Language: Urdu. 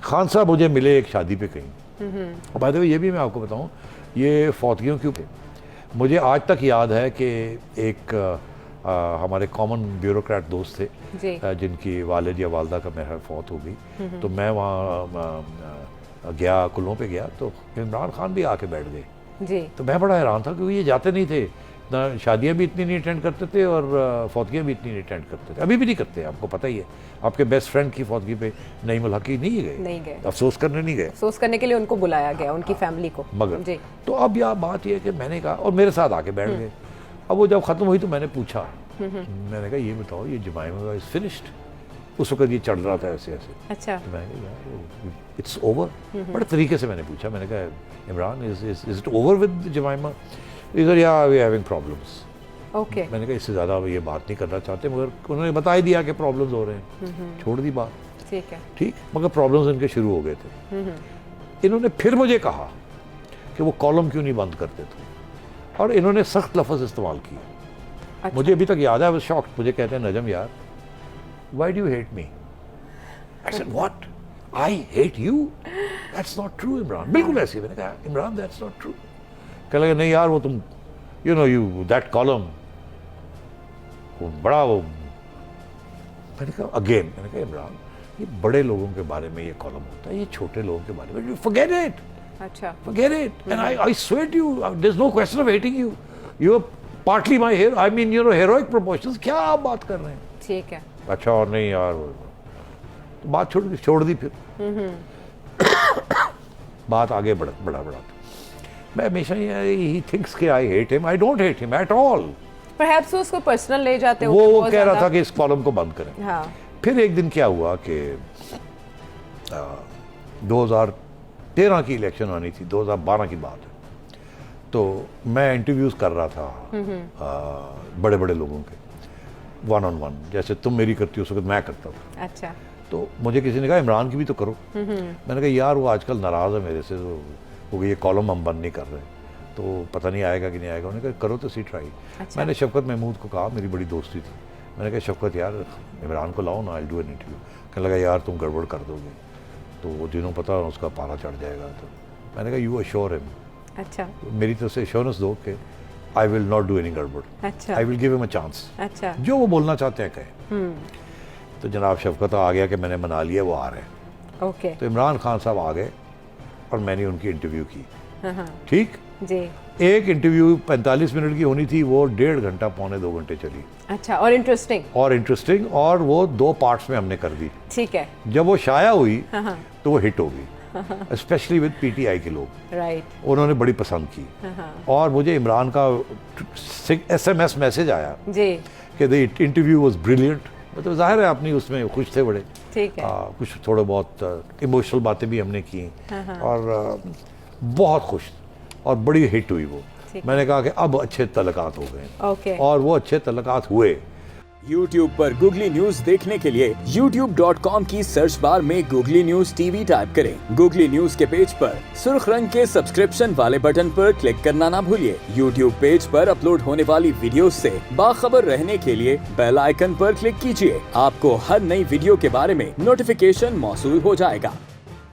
خان صاحب مجھے ملے ایک شادی پہ کہیں. بائی دی وے یہ بھی میں آپ کو بتاؤں, یہ فوتگیوں کیوں پہ مجھے آج تک یاد ہے کہ ایک ہمارے کامن بیوروکریٹ دوست تھے جن کی والد یا والدہ کا میرا فوت ہو گئی, تو میں وہاں گیا, کلوں پہ گیا, تو عمران خان بھی آ کے بیٹھ گئے. تو میں بڑا حیران تھا کیونکہ یہ جاتے نہیں تھے, نہ شادیاں بھی اتنی نہیں اٹینڈ کرتے تھے اور فوتگیاں بھی اتنی نہیں اٹینڈ کرتے تھے, ابھی بھی نہیں کرتے, آپ کو پتہ ہی ہے. آپ کے بیسٹ فرینڈ کی فوتگی پہ نعیم الحقی نہیں گئے, افسوس کرنے نہیں گئے, افسوس کرنے کے لیے ان کو بلایا گیا, ان کی فیملی کو. مگر تو اب یہ بات یہ ہے کہ میں نے کہا, اور میرے ساتھ آ کے بیٹھ گئے. اب وہ جب ختم ہوئی تو میں نے پوچھا, میں نے کہا یہ بتاؤ یہ جمائمہ از فنشڈ. اس وقت یہ چڑھ رہا تھا ایسے ایسے. اچھا. تو میں نے کہا اٹس اوور. بڑے طریقے سے میں نے پوچھا, میں نے کہا Imran is it over with Jemima? ادھر یا وی ہیونگ پرابلمس. اوکے. میں نے کہا اس سے زیادہ یہ بات نہیں کرنا چاہتے, مگر انہوں نے بتا ہی دیا کہ پرابلمز ہو رہے ہیں, چھوڑ دی بات. ٹھیک ہے. ٹھیک, مگر پرابلمز ان کے شروع ہو گئے تھے. انہوں نے پھر مجھے کہا کہ وہ کالم کیوں نہیں بند کرتے تھے, اور انہوں نے سخت لفظ استعمال کیے. مجھے ابھی تک یاد ہے, وہ شاکڈ. مجھے کہتے ہیں نجم یار why do you hate me? I said what? I hate you? That's not true Imran. بالکل ایسے. میں نے کہا عمران that's not true. کہنے لگے نہیں یار وہ تم you know you that column وہ بڑا وہ. میں نے کہا اگین, میں نے کہا عمران یہ بڑے لوگوں کے بارے میں یہ کالم ہوتا ہے, یہ چھوٹے لوگوں کے بارے میں forget it. اچھا. Forget it. And I swear to you there's no question of hating you. You're partly my hero. I mean you know heroic proportions. کیا آپ بات کر رہے ہیں؟ ٹھیک ہے. اچھا. اور نہیں یار بات چھوڑ دی. پھر بات آگے بڑھا. میں ہمیشہ ہی تھنکس کہ آئی ہیٹ ہم. آئی ڈونٹ ہیٹ ہم ایٹ آل. پرہیپس اس کو پرسنل لے جاتے ہو. وہ کہہ رہا تھا کہ اس کالم کو بند کریں. ہاں. پھر ایک دن کیا ہوا کہ 2013 کی الیکشن آنی تھی, 2012 کی بات ہے. تو میں انٹرویوز کر رہا تھا بڑے بڑے لوگوں کے, ون آن ون, جیسے تم میری کرتی ہو اس وقت میں کرتا تھا. اچھا. تو مجھے کسی نے کہا عمران کی بھی تو کرو. میں نے کہا یار وہ آج کل ناراض ہے میرے سے, وہ یہ کالم ہم بند نہیں کر رہے, تو پتہ نہیں آئے گا کہ نہیں آئے گا. انہوں نے کہا کرو تو سی ٹرائی. میں نے شفقت محمود کو کہا, میری بڑی دوستی تھی, میں نے کہا شفقت یار عمران کو لاؤ نا, آئی ڈو این انٹرویو. کہنے لگا یار تم گڑبڑ کر دو گے, تو وہ دنوں پتہ اس کا پارا چڑھ جائے گا. تو میں نے کہا یو ایشور ہم. اچھا. میری طرف سے ایشورنس دو کہ I will not do any گڑبڑ. اچھا. I will give him a chance. اچھا. جو وہ بولنا چاہتے ہیں کہیں. تو جناب شفقت آ گیا کہ میں نے منا لیا, وہ آ رہے ہیں. اوکے. تو عمران خان صاحب آ گئے اور میں نے ان کی انٹرویو کی. ٹھیک. جی. ایک انٹرویو 45 منٹ کی ہونی تھی, وہ 1.5 گھنٹہ پونے 2 گھنٹے چلی. اچھا. اور انٹرسٹنگ, اور وہ 2 پارٹس میں ہم نے کر دی. ٹھیک ہے. جب وہ شائع ہوئی تو وہ ہٹ ہو گئی, specially with P T I کے لوگ. رائٹ. انہوں نے بڑی پسند کی. اور مجھے عمران کا SMS میسج آیا کہ دی انٹرویو واز بریلینٹ. مطلب ظاہر ہے اپنی اس میں خوش تھے بڑے. ٹھیک ہے. کچھ تھوڑے بہت ایموشنل باتیں بھی ہم نے کی, اور بہت خوش, اور بڑی ہٹ ہوئی وہ. میں نے کہا کہ اب اچھے تعلقات ہو گئے, اور وہ اچھے تعلقات ہوئے. YouTube پر گوگلی نیوز دیکھنے کے لیے youtube.com کی سرچ بار میں googly news T V type کریں. گوگلی نیوز کے پیج پر سرخ رنگ کے سبسکرپشن والے بٹن پر کلک کرنا نہ بھولیے. YouTube پیج پر اپلوڈ ہونے والی ویڈیوز سے باخبر رہنے کے لیے بیل آئیکن پر کلک کیجیے. آپ کو ہر نئی ویڈیو کے بارے میں نوٹیفیکیشن موصول ہو جائے گا.